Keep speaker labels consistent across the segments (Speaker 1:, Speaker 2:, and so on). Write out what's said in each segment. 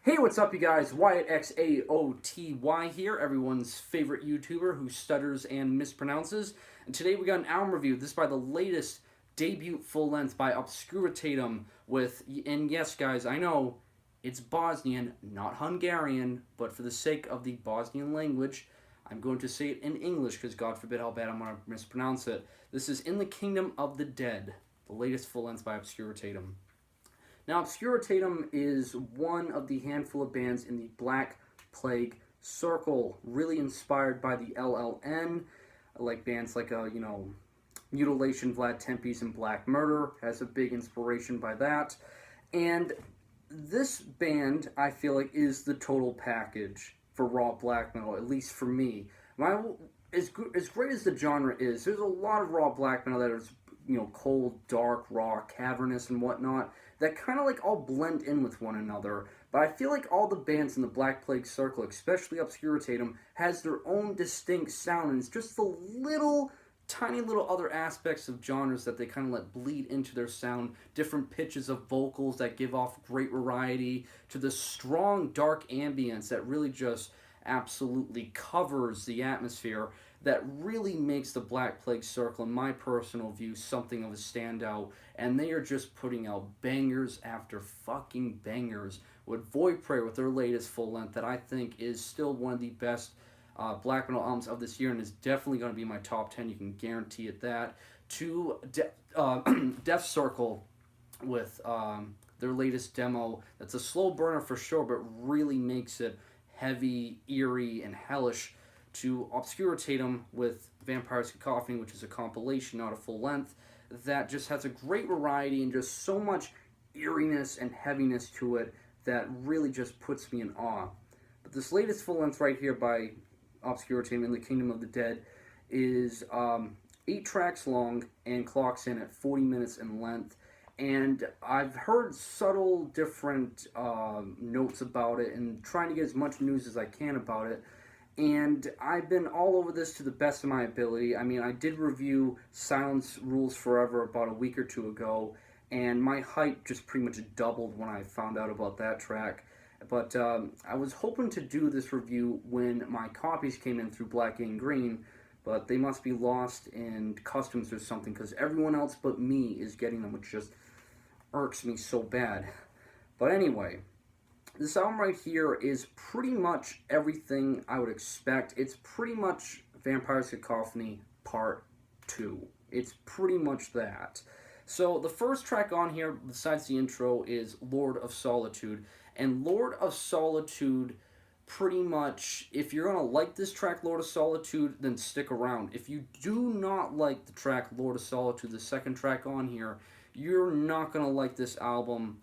Speaker 1: Hey, what's up, you guys? Wyattxaoty here, everyone's favorite YouTuber who stutters and mispronounces. And today we got an album review. This is by the latest debut full length by Obskuritatem and yes, guys, I know it's Bosnian, not Hungarian, but for the sake of the Bosnian language, I'm going to say it in English because God forbid how bad I'm going to mispronounce it. This is In the Kingdom of the Dead, the latest full length by Obskuritatem. Now, Obskuritatem is one of the handful of bands in the Black Plague circle, really inspired by the LLN, like bands like, Mutilation, Vlad Tepes, and Black Murder has a big inspiration by that. And this band, I feel like, is the total package for raw black metal, at least for me. As great as the genre is, there's a lot of raw black metal that is, cold, dark, raw, cavernous, and whatnot, that kind of like all blend in with one another. But I feel like all the bands in the Black Plague circle, especially Obskuritatem, has their own distinct sound, and it's just the tiny little other aspects of genres that they kind of let bleed into their sound, different pitches of vocals that give off great variety, to the strong dark ambience that really just absolutely covers the atmosphere, that really makes the Black Plague Circle, in my personal view, something of a standout. And they are just putting out bangers after fucking bangers. With Void Prayer, with their latest full length, that I think is still one of the best black metal albums of this year, and is definitely going to be my top 10. You can guarantee it that. To Death Circle with their latest demo. That's a slow burner for sure, but really makes it heavy, eerie, and hellish. To Obskuritatem with Vampire's Cacophony, which is a compilation, not a full length, that just has a great variety and just so much eeriness and heaviness to it that really just puts me in awe. But this latest full length right here by Obskuritatem, In the Kingdom of the Dead, is 8 tracks long and clocks in at 40 minutes in length. And I've heard subtle different notes about it and trying to get as much news as I can about it. And I've been all over this to the best of my ability. I mean, I did review Silence Rules Forever about a week or two ago, and my hype just pretty much doubled when I found out about that track. But I was hoping to do this review when my copies came in through Black and Green, but they must be lost in customs or something, because everyone else but me is getting them, which just irks me so bad. But anyway, this album right here is pretty much everything I would expect. It's pretty much Vampire's Cacophony Part 2. It's pretty much that. So the first track on here, besides the intro, is Lord of Solitude. And Lord of Solitude, pretty much, if you're going to like this track, Lord of Solitude, then stick around. If you do not like the track Lord of Solitude, the second track on here, you're not going to like this album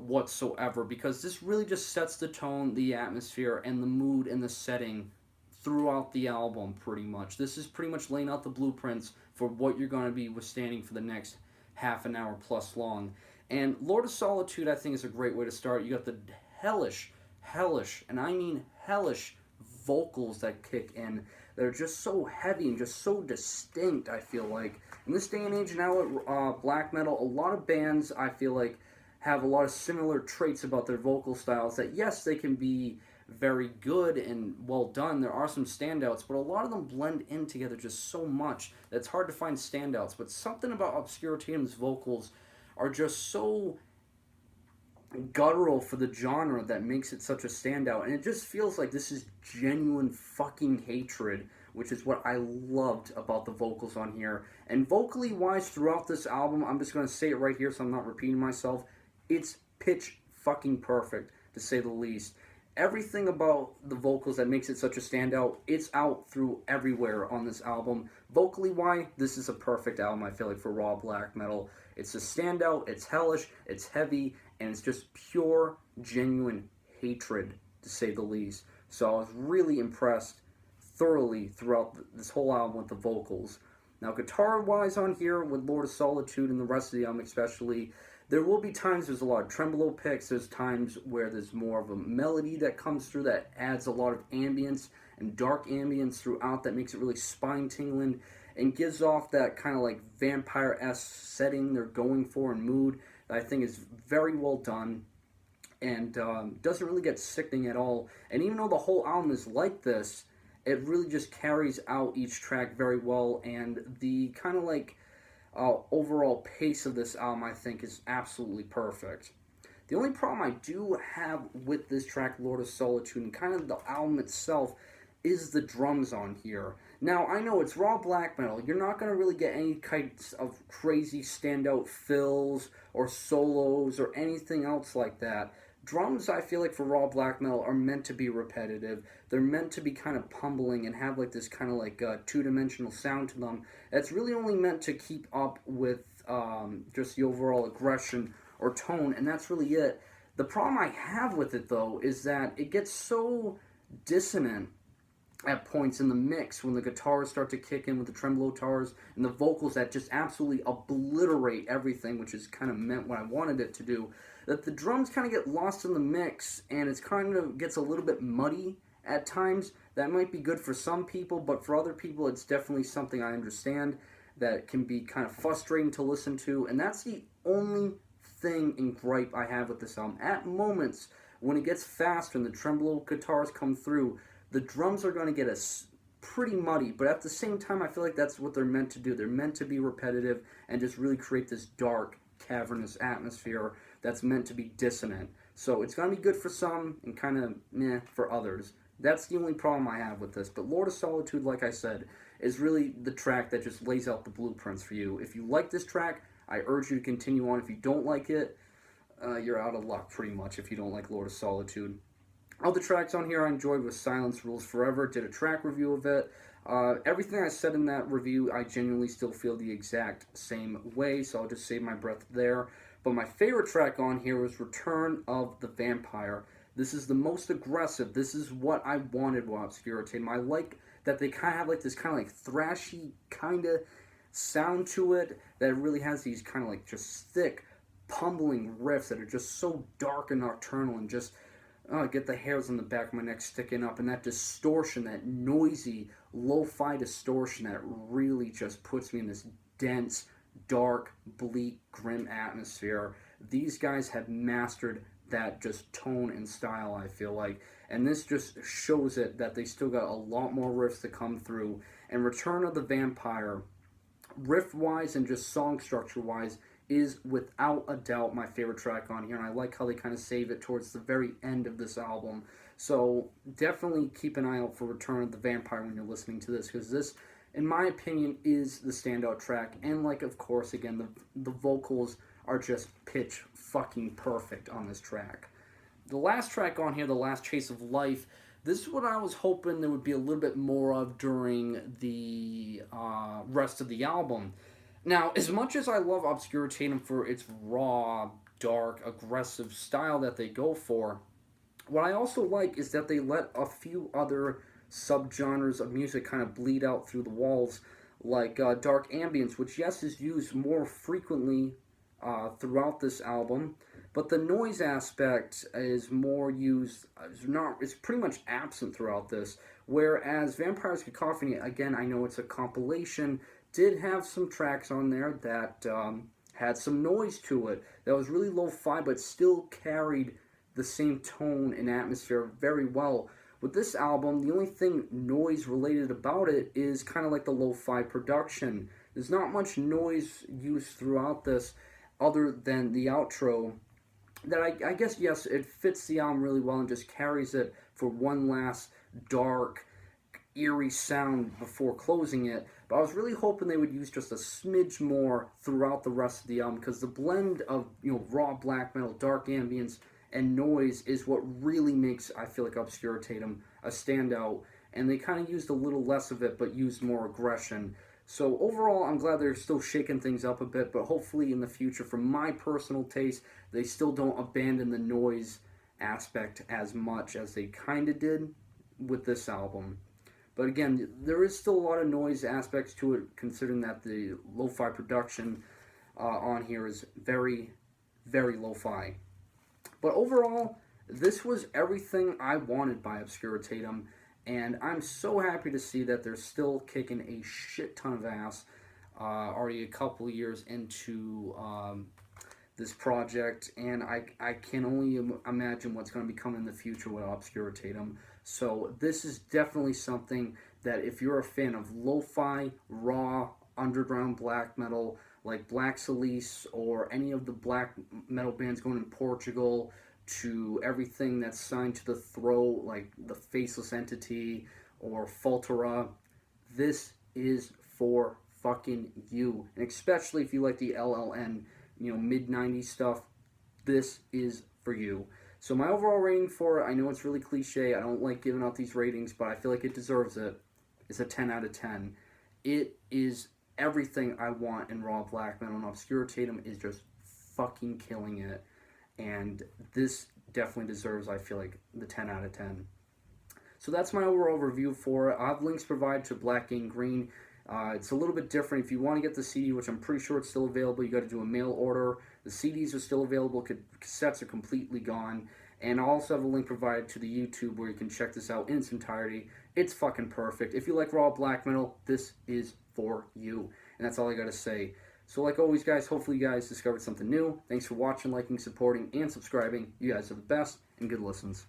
Speaker 1: whatsoever, because this really just sets the tone, the atmosphere, and the mood and the setting throughout the album, pretty much. This is pretty much laying out the blueprints for what you're going to be withstanding for the next half an hour plus long. And Lord of Solitude, I think, is a great way to start. You got the hellish, and I mean hellish vocals that kick in. They're just so heavy and just so distinct, I feel like. In this day and age now at black metal, a lot of bands, I feel like, have a lot of similar traits about their vocal styles that, yes, they can be very good and well done. There are some standouts, but a lot of them blend in together just so much that it's hard to find standouts. But something about Obskuritatem's vocals are just so guttural for the genre that makes it such a standout. And it just feels like this is genuine fucking hatred, which is what I loved about the vocals on here. And vocally wise throughout this album, I'm just going to say it right here so I'm not repeating myself, it's pitch fucking perfect, to say the least. Everything about the vocals that makes it such a standout, it's out through everywhere on this album. Vocally wise, this is a perfect album, I feel like, for raw black metal. It's a standout, it's hellish, it's heavy, and it's just pure, genuine hatred, to say the least. So I was really impressed thoroughly throughout this whole album with the vocals. Now, guitar-wise on here, with Lord of Solitude and the rest of the album especially, there will be times there's a lot of tremolo picks, there's times where there's more of a melody that comes through that adds a lot of ambience and dark ambience throughout that makes it really spine-tingling and gives off that kind of like vampire-esque setting they're going for and mood that I think is very well done. and doesn't really get sickening at all. And even though the whole album is like this, it really just carries out each track very well, and the kind of like overall pace of this album, I think, is absolutely perfect. The only problem I do have with this track, Lord of Solitude, and kind of the album itself, is the drums on here. Now, I know it's raw black metal. You're not going to really get any kinds of crazy standout fills or solos or anything else like that. Drums, I feel like, for raw black metal are meant to be repetitive. They're meant to be kind of pummeling and have like this kind of like two-dimensional sound to them. That's really only meant to keep up with just the overall aggression or tone, and that's really it. The problem I have with it, though, is that it gets so dissonant at points in the mix when the guitars start to kick in with the tremolo guitars and the vocals that just absolutely obliterate everything, which is kind of meant what I wanted it to do, that the drums kind of get lost in the mix and it's kind of gets a little bit muddy at times. That might be good for some people, but for other people it's definitely something I understand that can be kind of frustrating to listen to, and that's the only thing and gripe I have with this album. At moments when it gets faster and the tremolo guitars come through, the drums are going to get pretty muddy, but at the same time, I feel like that's what they're meant to do. They're meant to be repetitive and just really create this dark, cavernous atmosphere that's meant to be dissonant. So it's going to be good for some and kind of meh for others. That's the only problem I have with this. But Lord of Solitude, like I said, is really the track that just lays out the blueprints for you. If you like this track, I urge you to continue on. If you don't like it, you're out of luck pretty much if you don't like Lord of Solitude. Other tracks on here I enjoyed was Silence Rules Forever. Did a track review of it. Everything I said in that review, I genuinely still feel the exact same way, so I'll just save my breath there. But my favorite track on here was Return of the Vampire. This is the most aggressive. This is what I wanted with Obskuritatem. I like that they kind of have like this kind of like thrashy kind of sound to it, that it really has these kind of like just thick, pummeling riffs that are just so dark and nocturnal and just get the hairs on the back of my neck sticking up, and that distortion, that noisy, lo-fi distortion that really just puts me in this dense, dark, bleak, grim atmosphere. These guys have mastered that just tone and style, I feel like, and this just shows it that they still got a lot more riffs to come through. And Return of the Vampire, riff-wise and just song structure-wise, is without a doubt my favorite track on here, and I like how they kind of save it towards the very end of this album. So definitely keep an eye out for Return of the Vampire when you're listening to this, because this, in my opinion, is the standout track. And like, of course, again, the vocals are just pitch fucking perfect on this track. The last track on here, The Last Chase of Life, this is what I was hoping there would be a little bit more of during the rest of the album. Now, as much as I love Obskuritatem for its raw, dark, aggressive style that they go for, what I also like is that they let a few other subgenres of music kind of bleed out through the walls, like dark ambience, which, yes, is used more frequently throughout this album, but the noise aspect is more used, it's pretty much absent throughout this, whereas Vampire's Cacophony, again, I know it's a compilation, did have some tracks on there that had some noise to it that was really lo-fi but still carried the same tone and atmosphere very well. With this album, the only thing noise related about it is kind of like the lo-fi production. There's not much noise used throughout this other than the outro that I guess, yes, it fits the album really well and just carries it for one last dark, eerie sound before closing it. But I was really hoping they would use just a smidge more throughout the rest of the album, because the blend of, raw black metal, dark ambience, and noise is what really makes, I feel like, Obskuritatem a standout. And they kind of used a little less of it, but used more aggression. So overall, I'm glad they're still shaking things up a bit, but hopefully in the future, for my personal taste, they still don't abandon the noise aspect as much as they kind of did with this album. But again, there is still a lot of noise aspects to it, considering that the lo-fi production on here is very, very lo-fi. But overall, this was everything I wanted by Obskuritatem, and I'm so happy to see that they're still kicking a shit ton of ass already a couple of years into this project, and I can only imagine what's going to be coming in the future with Obskuritatem. So this is definitely something that if you're a fan of lo-fi, raw, underground black metal, like Black Salice or any of the black metal bands going in Portugal, to everything that's signed to the throat, like the Faceless Entity or Faltera, this is for fucking you. And especially if you like the LLN, mid-90s stuff, this is for you. So my overall rating for it, I know it's really cliche, I don't like giving out these ratings, but I feel like it deserves it. It's a 10 out of 10. It is everything I want in raw black metal, and Obskuritatem is just fucking killing it. And this definitely deserves, I feel like, the 10 out of 10. So that's my overall review for it. I'll have links provided to Black Gangrene. It's a little bit different. If you want to get the CD, which I'm pretty sure it's still available, you got to do a mail order. The CDs are still available. Cassettes are completely gone. And I'll also have a link provided to the YouTube where you can check this out in its entirety. It's fucking perfect. If you like raw black metal, this is for you. And that's all I got to say. So like always, guys, hopefully you guys discovered something new. Thanks for watching, liking, supporting, and subscribing. You guys are the best, and good listens.